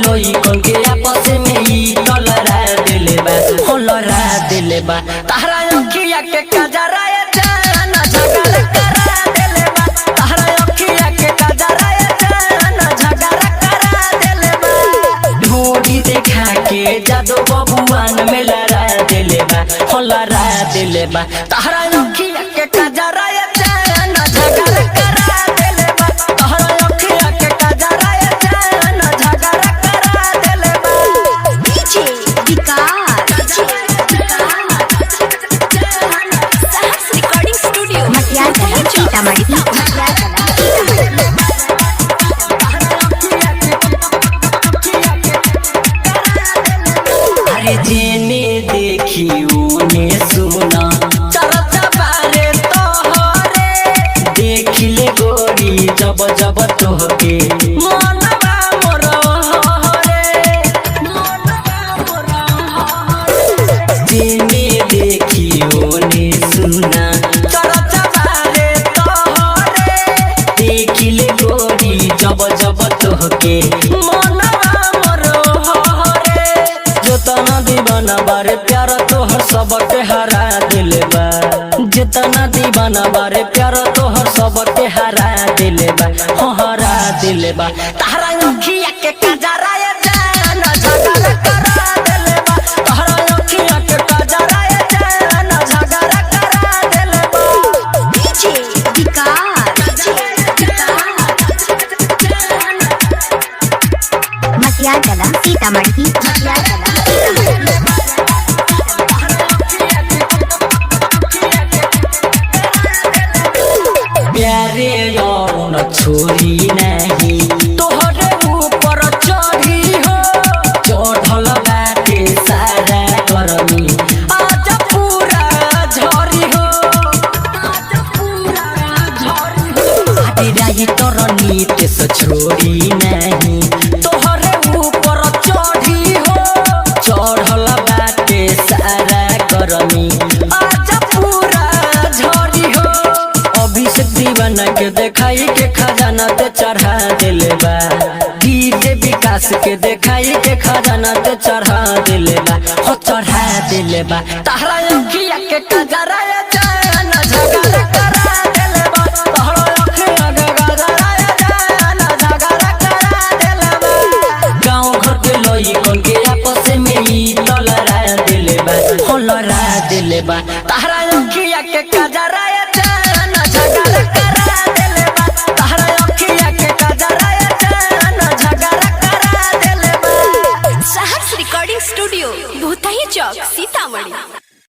लोई कौन के आपस में ही तलरा दिले बा हो लरा दिले बा तारा अखिया के कजरा जान झगड़ा करा दिले बा तारा अखिया के कजरा जान झगड़ा करा दिले बा ढोरी देखा के जादू बबुआन में लरा दिले बा हो लरा दिले बा तारा अखिया के कजरा जान झगड़ा करा दिले बा तारा अखिया के कजरा जान झगड़ा करा दिले बा डीजे विकास सहस रिकॉर्डिंग स्टूडियो मटियार कला सीतामढ़ी अरे जेने देखी उने सुना चरचा बारे तोहरे देख ले गोरी जब जब तोहके मनवा मोर हरे जेने देखी उने सुना चरचा बारे तोहरे देख ले गोरी जब जब तोहके मनवा मोर हरे जितना दीवाना बारे प्यार तोहर सबके हरा दिले बा जितना दीवाना बारे प्यार तोहर सबके हरा दिले बा हो हरा दिले बा तारा अखिया के कजरा जान झगड़ा करा दिले बा तारा अखिया के कजरा जान झगड़ा करा दिले बा डीजे विकास मटियार कला सीतामढ़ी प्यारे यौन छोरी नहीं तोहरे ऊपर चढ़ी हो चढ़ल बाटे सारा करमी आज पूरा झरी हो आटे राही तोर नीते से छोरी नहीं तोहरे ऊपर चढ़ी हो चढ़ल बाटे सारा करमी आज पूरा झरी हो अभिषेक दीवाना के देखाई के खजाना ते चढ़ा दिले बा डीजे विकास के देखाई के खजाना ते चढ़ा दिले बा हो चढ़ा दिले बा तारा अखिया के कजरा जान झगड़ा करा दिले बा तारा अखिया के कजरा जान झगड़ा करा दिले बा गांव घर के लोई कौन के आपस में ही तलरा दिले बा हो लरा दिले बा तारा अखिया के